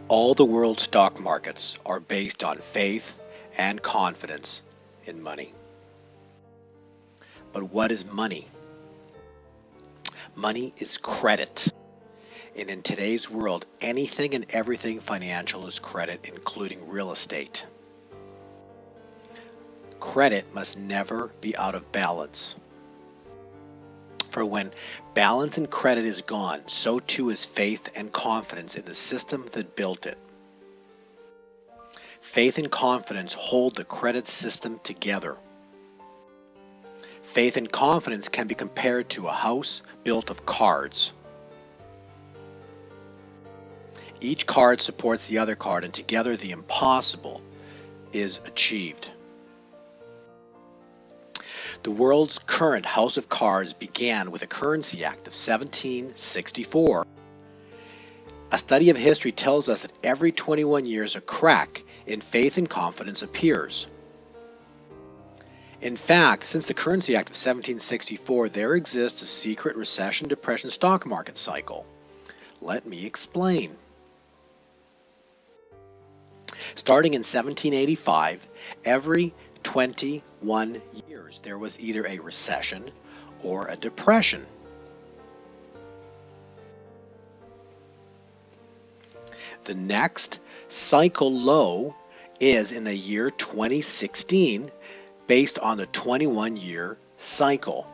All the world's stock markets are based on faith and confidence in money. But what is money? Money is credit. And in today's world, anything and everything financial is credit, including real estate. Credit must never be out of balance. For when balance and credit is gone, so too is faith and confidence in the system that built it. Faith and confidence hold the credit system together. Faith and confidence can be compared to a house built of cards. Each card supports the other card, and together the impossible is achieved. The world's current house of cards began with a Currency Act of 1764. A study of history tells us that every 21 years a crack in faith and confidence appears. In fact, since the Currency Act of 1764, there exists a secret recession, depression, stock market cycle. Let me explain. Starting in 1785, every 21 years there was either a recession or a depression. The next cycle low is in the year 2016, based on the 21-year cycle.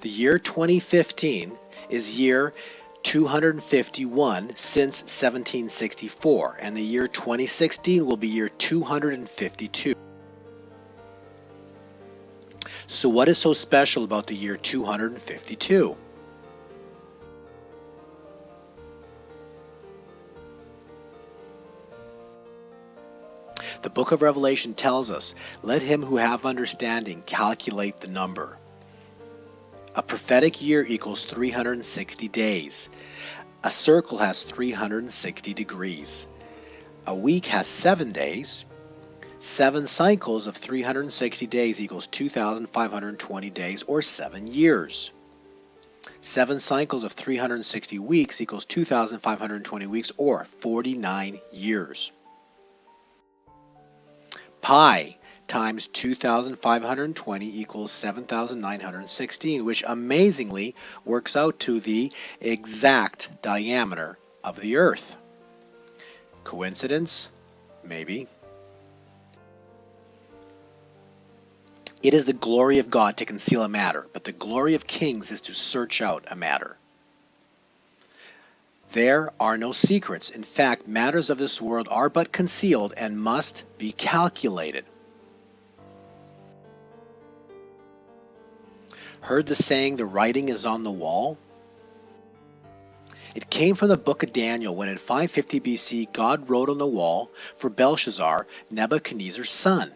The year 2015 is year 251 since 1764, and the year 2016 will be year 252. So what is so special about the year 252? The book of Revelation tells us, "Let him who have understanding calculate the number." A prophetic year equals 360 days. A circle has 360 degrees. A week has 7 days. 7 cycles of 360 days equals 2,520 days, or 7 years. 7 cycles of 360 weeks equals 2,520 weeks, or 49 years. Pi times 2,520 equals 7,916, which amazingly works out to the exact diameter of the Earth. Coincidence? Maybe. It is the glory of God to conceal a matter, but the glory of kings is to search out a matter. There are no secrets. In fact, matters of this world are but concealed and must be calculated. Heard the saying, "The writing is on the wall"? It came from the book of Daniel, when in 550 BC God wrote on the wall for Belshazzar, Nebuchadnezzar's son.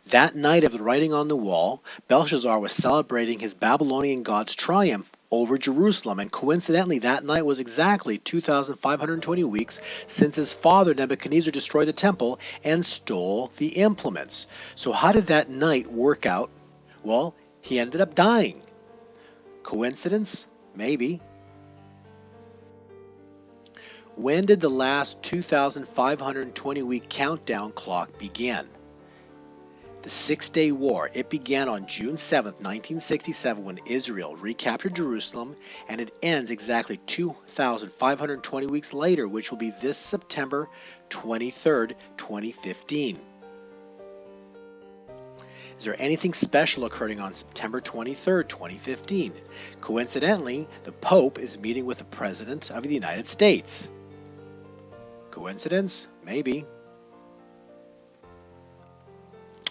That night of the writing on the wall, Belshazzar was celebrating his Babylonian god's triumph over Jerusalem, and coincidentally that night was exactly 2,520 weeks since his father Nebuchadnezzar destroyed the temple and stole the implements. So how did that night work out? Well, he ended up dying. Coincidence? Maybe. When did the last 2,520 week countdown clock begin? The Six-Day War. It began on June 7, 1967, when Israel recaptured Jerusalem, and it ends exactly 2,520 weeks later, which will be this September 23rd, 2015. Is there anything special occurring on September 23rd, 2015? Coincidentally, the Pope is meeting with the President of the United States. Coincidence? Maybe.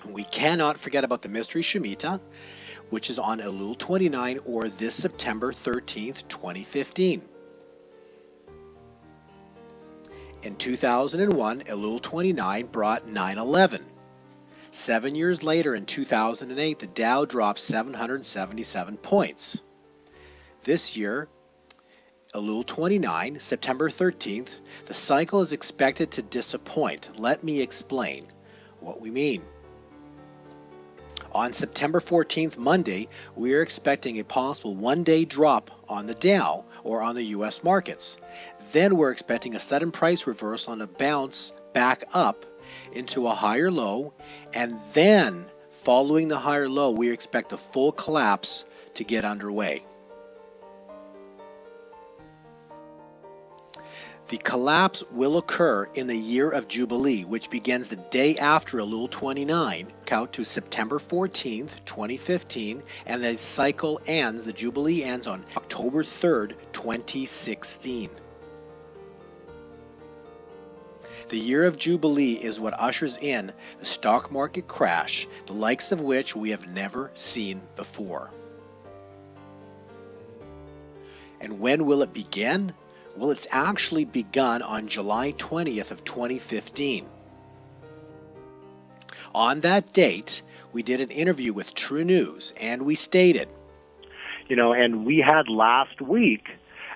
We cannot forget about the Mystery Shemitah, which is on Elul 29, or this September 13th, 2015. In 2001, Elul 29 brought 9/11. 7 years later, in 2008, the Dow dropped 777 points. This year, Elul 29, September 13th, the cycle is expected to disappoint. Let me explain what we mean. On September 14th, Monday, we are expecting a possible one-day drop on the Dow or on the U.S. markets. Then we're expecting a sudden price reversal and a bounce back up into a higher low, and then following the higher low, we expect a full collapse to get underway. The collapse will occur in the year of Jubilee, which begins the day after Elul 29, count to September 14th, 2015, and the cycle ends, the Jubilee ends on October 3rd, 2016. The year of Jubilee is what ushers in the stock market crash, the likes of which we have never seen before. And when will it begin? Well, it's actually begun on July 20th of 2015. On that date, we did an interview with True News, and we stated, and we had last week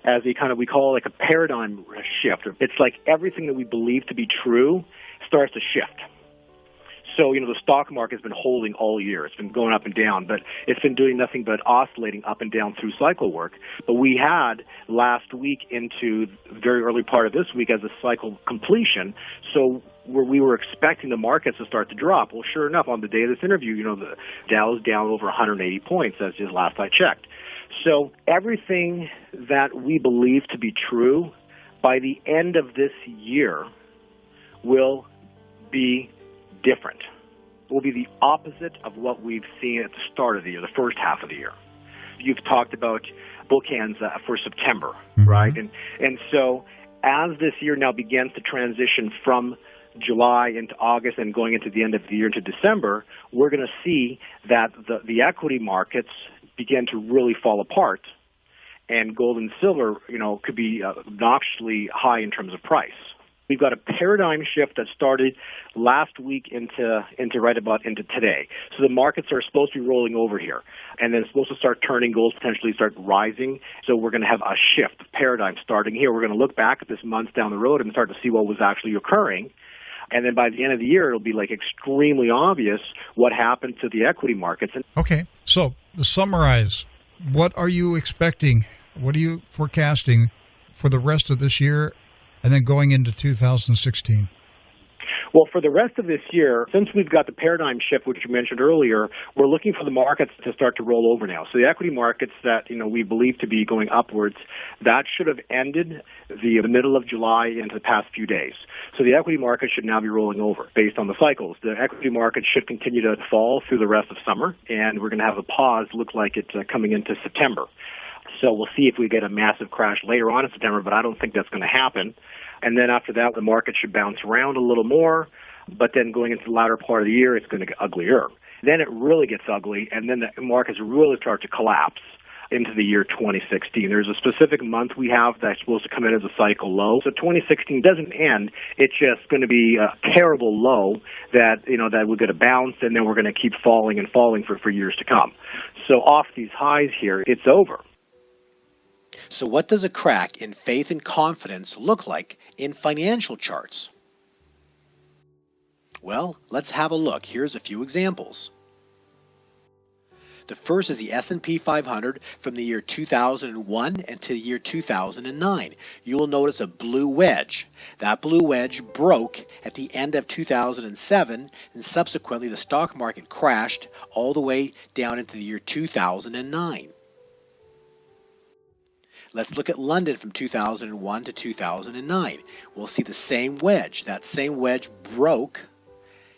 as a kind of, we call it like a paradigm shift. It's like everything that we believe to be true starts to shift. So, the stock market has been holding all year. It's been going up and down, but it's been doing nothing but oscillating up and down through cycle work. But we had last week into the very early part of this week as a cycle completion, so where we were expecting the markets to start to drop. Well, sure enough, on the day of this interview, the Dow is down over 180 points, as just last I checked. So everything that we believe to be true by the end of this year will be different. It will be the opposite of what we've seen at the start of the year, the first half of the year. You've talked about bookends for September, right? And so as this year now begins to transition from July into August and going into the end of the year into December, we're going to see that the equity markets begin to really fall apart, and gold and silver, could be obnoxiously high in terms of price. We've got a paradigm shift that started last week into today. So the markets are supposed to be rolling over here, and then it's supposed to start turning. Gold potentially start rising. So we're going to have a shift of paradigm starting here. We're going to look back at this months down the road and start to see what was actually occurring. And then by the end of the year, it'll be like extremely obvious what happened to the equity markets. Okay, so to summarize, what are you expecting? What are you forecasting for the rest of this year and then going into 2016? Well, for the rest of this year, since we've got the paradigm shift, which you mentioned earlier, we're looking for the markets to start to roll over now. So the equity markets that we believe to be going upwards, that should have ended the middle of July into the past few days. So the equity market should now be rolling over based on the cycles. The equity market should continue to fall through the rest of summer, and we're going to have a pause, look like it's coming into September. So we'll see if we get a massive crash later on in September, but I don't think that's going to happen. And then after that, the market should bounce around a little more, but then going into the latter part of the year, it's going to get uglier. Then it really gets ugly, and then the markets really start to collapse into the year 2016. There's a specific month we have that's supposed to come in as a cycle low. So 2016 doesn't end. It's just going to be a terrible low that we're going to bounce, and then we're going to keep falling and falling for years to come. So off these highs here, it's over. So what does a crack in faith and confidence look like in financial charts? Well, let's have a look. Here's a few examples. The first is the S&P 500 from the year 2001 and to the year 2009. You will notice a blue wedge. That blue wedge broke at the end of 2007, and subsequently the stock market crashed all the way down into the year 2009. Let's look at London from 2001 to 2009. We'll see the same wedge. That same wedge broke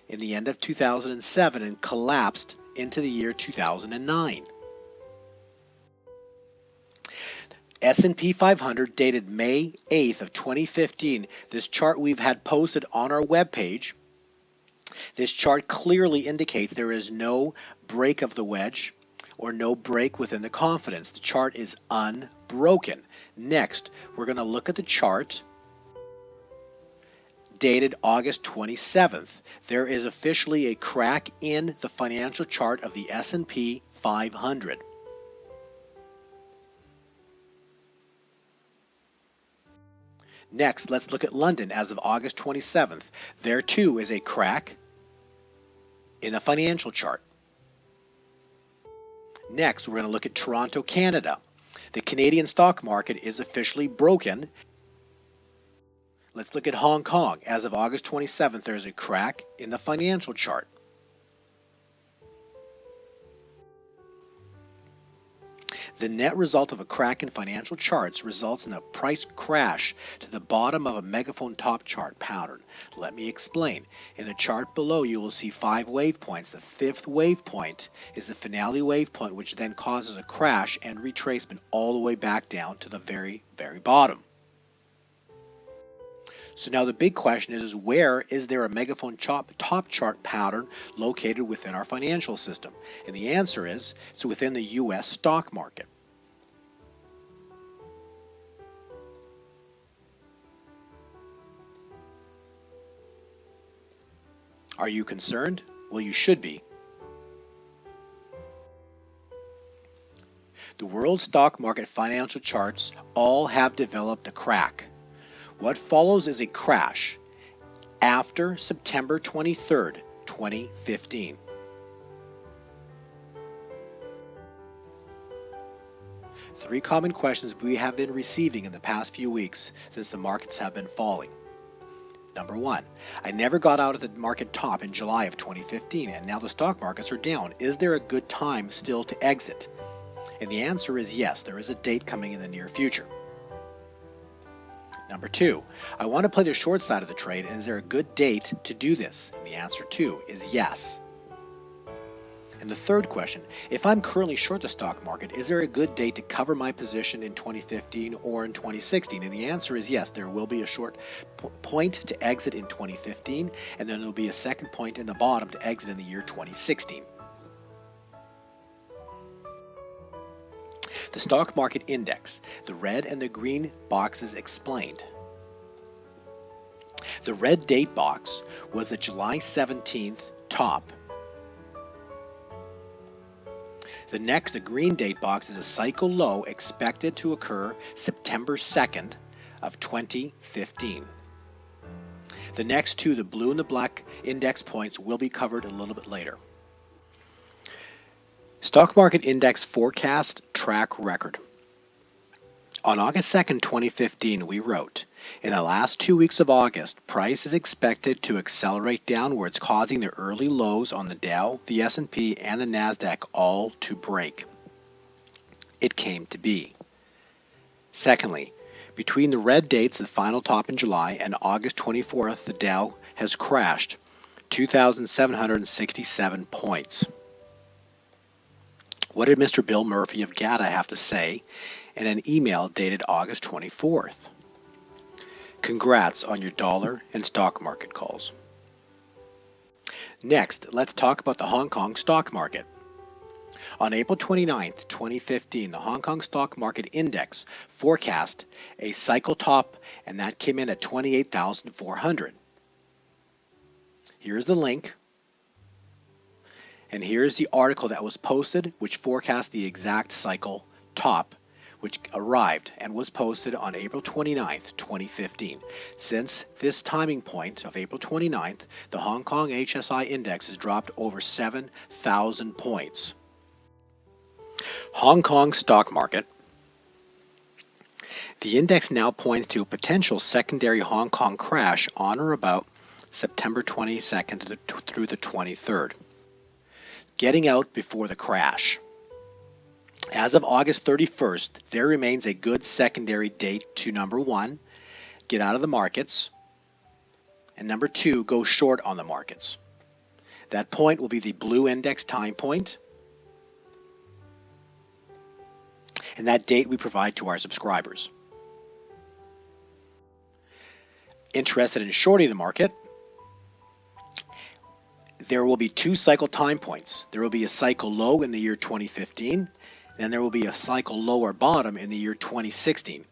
in the end of 2007 and collapsed into the year 2009. S&P 500 dated May 8th of 2015. This chart we've had posted on our webpage. This chart clearly indicates there is no break of the wedge or no break within the confidence. The chart is unbroken. Next, we're going to look at the chart dated August 27th. There is officially a crack in the financial chart of the S&P 500. Next, let's look at London as of August 27th. There too is a crack in the financial chart. Next, we're going to look at Toronto, Canada. The Canadian stock market is officially broken. Let's look at Hong Kong. As of August 27th, there's a crack in the financial chart. The net result of a crack in financial charts results in a price crash to the bottom of a megaphone top chart pattern. Let me explain. In the chart below, you will see 5 wave points. The 5th wave point is the finale wave point, which then causes a crash and retracement all the way back down to the very, very bottom. So now the big question is where is there a megaphone top chart pattern located within our financial system? And the answer is it's within the U.S. stock market. Are you concerned? Well, you should be. The world stock market financial charts all have developed a crack. What follows is a crash after September 23rd, 2015. Three common questions we have been receiving in the past few weeks since the markets have been falling. Number 1, I never got out of the market top in July of 2015 and now the stock markets are down. Is there a good time still to exit? And the answer is yes, there is a date coming in the near future. Number 2, I want to play the short side of the trade, and is there a good date to do this? And the answer too is yes. And the third question, if I'm currently short the stock market, is there a good date to cover my position in 2015 or in 2016? And the answer is yes, there will be a short point to exit in 2015, and then there will be a second point in the bottom to exit in the year 2016. The stock market index, the red and the green boxes explained. The red date box was the July 17th top. The green date box is a cycle low expected to occur September 2nd of 2015. The next two, the blue and the black index points, will be covered a little bit later. Stock market index forecast track record. On August 2nd, 2015, we wrote, in the last 2 weeks of August, price is expected to accelerate downwards, causing the early lows on the Dow, the S&P, and the NASDAQ all to break. It came to be. Secondly, between the red dates, the final top in July, and August 24th, the Dow has crashed 2,767 points. What did Mr. Bill Murphy of GATA have to say in an email dated August 24th? Congrats on your dollar and stock market calls. Next, let's talk about the Hong Kong stock market. On April 29th, 2015, the Hong Kong stock market index forecast a cycle top, and that came in at 28,400. Here's the link. And here's the article that was posted, which forecast the exact cycle top, which arrived and was posted on April 29th, 2015. Since this timing point of April 29th, the Hong Kong HSI index has dropped over 7,000 points. Hong Kong stock market. The index now points to a potential secondary Hong Kong crash on or about September 22nd through the 23rd. Getting out before the crash. As of August 31st, there remains a good secondary date to number 1, get out of the markets, and number 2, go short on the markets. That point will be the blue index time point, and that date we provide to our subscribers. Interested in shorting the market? There will be 2 cycle time points. There will be a cycle low in the year 2015, then there will be a cycle low or bottom in the year 2016.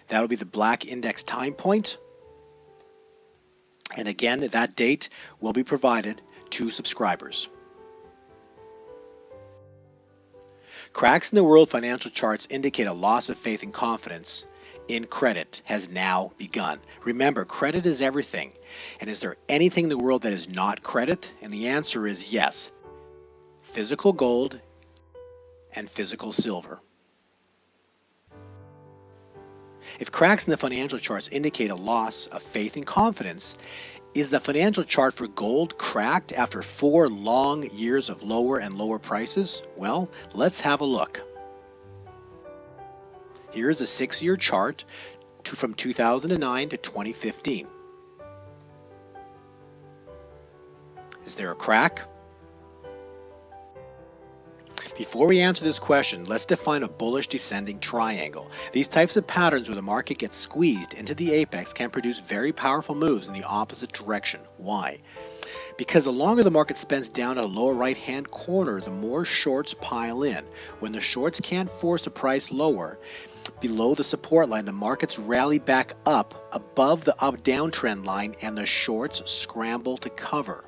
That will be the black index time point. And again, that date will be provided to subscribers. Cracks in the world financial charts indicate a loss of faith and confidence in credit has now begun. Remember, credit is everything. And is there anything in the world that is not credit? And the answer is yes. Physical gold and physical silver. If cracks in the financial charts indicate a loss of faith and confidence, is the financial chart for gold cracked after 4 long years of lower and lower prices? Well, let's have a look. Here's a 6-year chart from 2009 to 2015. Is there a crack? Before we answer this question, let's define a bullish descending triangle. These types of patterns where the market gets squeezed into the apex can produce very powerful moves in the opposite direction. Why? Because the longer the market spends down at a lower right-hand corner, the more shorts pile in. When the shorts can't force the price lower, below the support line, the markets rally back up above the up-down trend line and the shorts scramble to cover.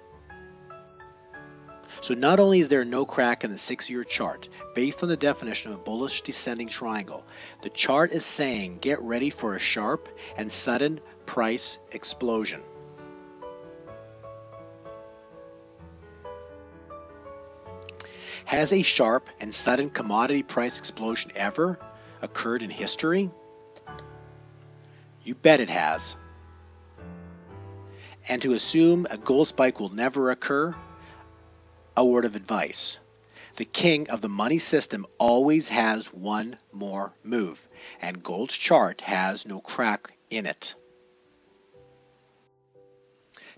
So not only is there no crack in the 6-year chart, based on the definition of a bullish descending triangle, the chart is saying get ready for a sharp and sudden price explosion. Has a sharp and sudden commodity price explosion ever occurred in history? You bet it has. And to assume a gold spike will never occur, a word of advice. The king of the money system always has one more move, and gold's chart has no crack in it.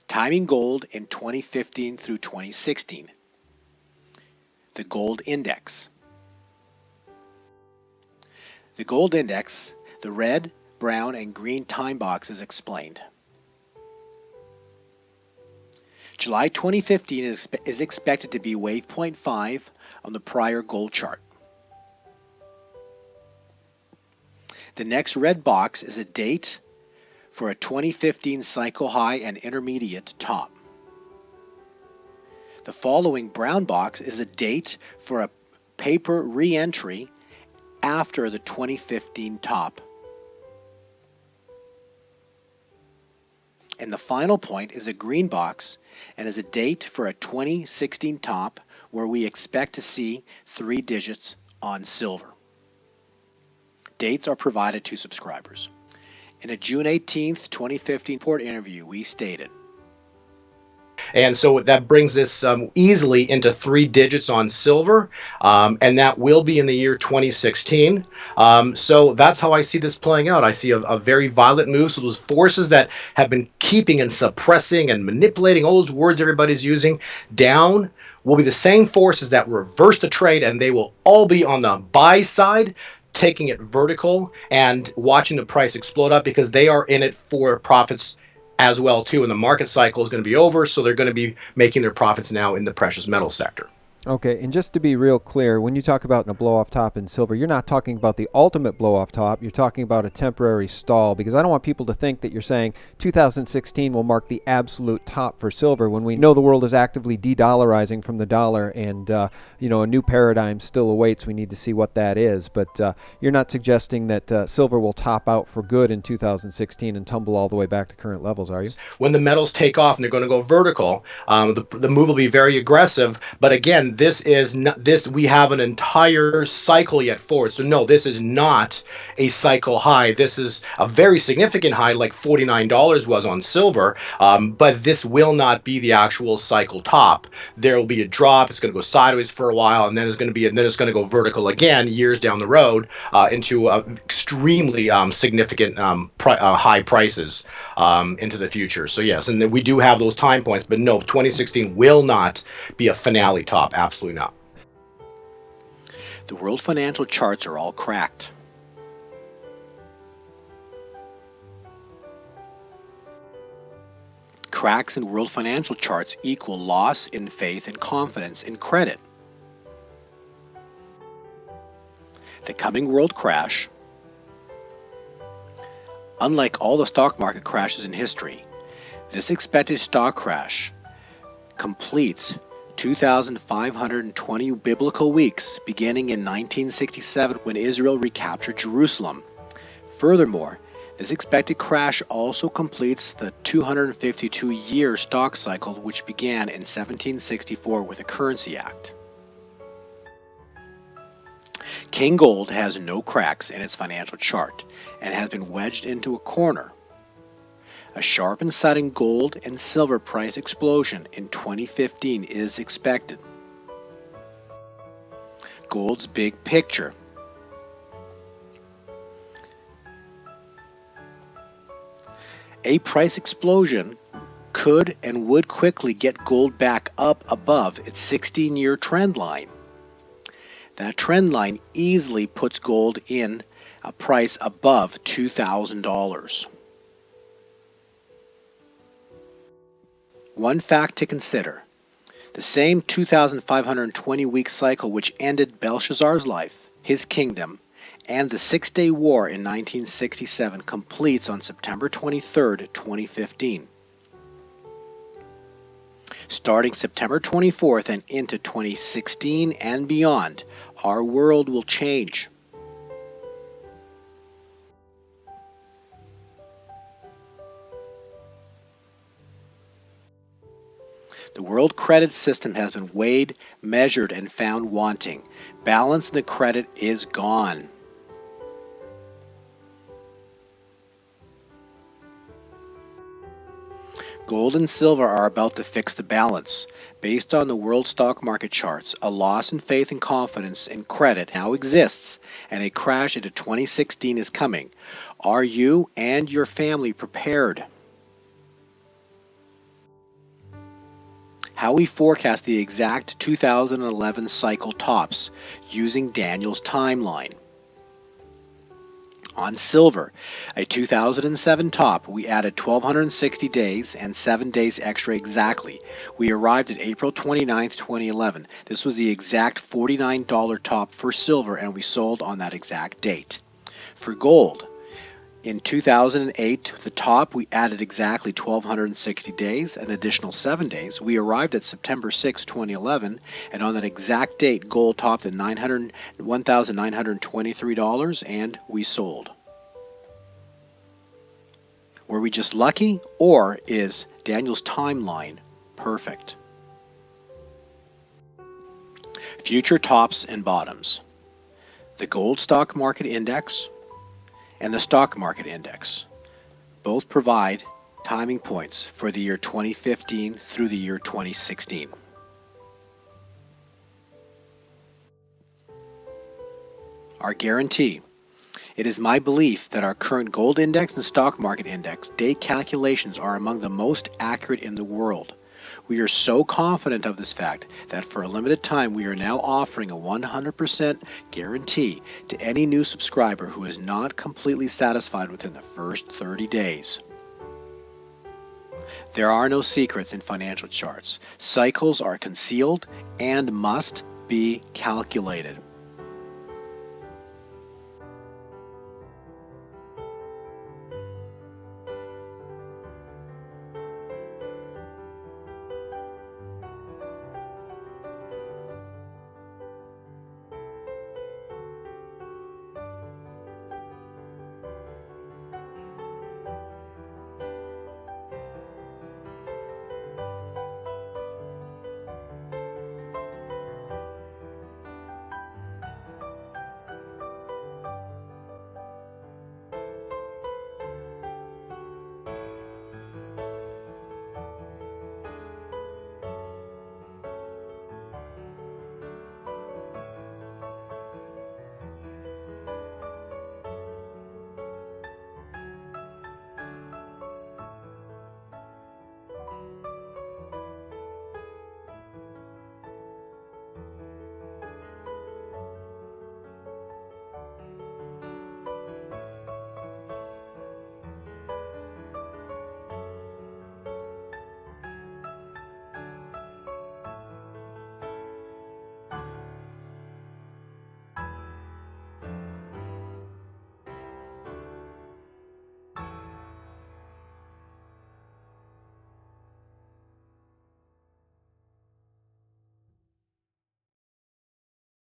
Timing gold in 2015 through 2016. The gold index. The gold index, the red, brown, and green time box is explained. July 2015 is expected to be wave point 5 on the prior gold chart. The next red box is a date for a 2015 cycle high and intermediate top. The following brown box is a date for a paper re-entry after the 2015 top. And the final point is a green box and is a date for a 2016 top where we expect to see 3 digits on silver. Dates are provided to subscribers. In a June 18th, 2015 report interview, we stated, and so that brings us easily into 3 digits on silver, and that will be in the year 2016. So that's how I see this playing out. I see a very violent move. So those forces that have been keeping and suppressing and manipulating, all those words everybody's using, down will be the same forces that reverse the trade, and they will all be on the buy side, taking it vertical and watching the price explode up because they are in it for profits as well too, and the market cycle is going to be over, so they're going to be making their profits now in the precious metal sector. Okay, and just to be real clear, when you talk about a blow-off top in silver, you're not talking about the ultimate blow-off top. You're talking about a temporary stall, because I don't want people to think that you're saying 2016 will mark the absolute top for silver when we know the world is actively de-dollarizing from the dollar, and a new paradigm still awaits. We need to see what that is, but you're not suggesting that silver will top out for good in 2016 and tumble all the way back to current levels, are you? When the metals take off and they're going to go vertical, the move will be very aggressive, but again, we have an entire cycle yet forward. So no, this is not a cycle high. This is a very significant high, like $49 was on silver, but this will not be the actual cycle top. There will be a drop. It's going to go sideways for a while, and then it's going to go vertical again years down the road into extremely significant high prices into the future. So yes, and we do have those time points, but no, 2016 will not be a finale top. Absolutely not. The world financial charts are all cracked. Cracks in world financial charts equal loss in faith and confidence in credit. The coming world crash, unlike all the stock market crashes in history, this expected stock crash completes 2,520 biblical weeks beginning in 1967 when Israel recaptured Jerusalem. Furthermore, this expected crash also completes the 252-year stock cycle which began in 1764 with the Currency Act. King Gold has no cracks in its financial chart and has been wedged into a corner. A sharp and sudden gold and silver price explosion in 2015 is expected. Gold's big picture. A price explosion could and would quickly get gold back up above its 16-year trend line. That trend line easily puts gold in a price above $2,000. One fact to consider: the same 2,520-week cycle which ended Belshazzar's life, his kingdom, and the Six-Day War in 1967 completes on September 23, 2015. Starting September 24th and into 2016 and beyond, our world will change. The world credit system has been weighed, measured, and found wanting. Balance in the credit is gone. Gold and silver are about to fix the balance. Based on the world stock market charts, a loss in faith and confidence in credit now exists, and a crash into 2016 is coming. Are you and your family prepared? How we forecast the exact 2011 cycle tops using Daniel's timeline. On silver, a 2007 top, we added 1,260 days and 7 days extra exactly. We arrived at April 29, 2011. This was the exact $49 top for silver, and we sold on that exact date. For gold, in 2008, the top, we added exactly 1,260 days, an additional 7 days. We arrived at September 6, 2011, and on that exact date, gold topped at $1,923, and we sold. Were we just lucky, or is Daniel's timeline perfect? Future tops and bottoms. The gold stock market index and the stock market index both provide timing points for the year 2015 through the year 2016. Our guarantee: it is my belief that our current gold index and stock market index date calculations are among the most accurate in the world. We are so confident of this fact that for a limited time we are now offering a 100% guarantee to any new subscriber who is not completely satisfied within the first 30 days. There are no secrets in financial charts. Cycles are concealed and must be calculated.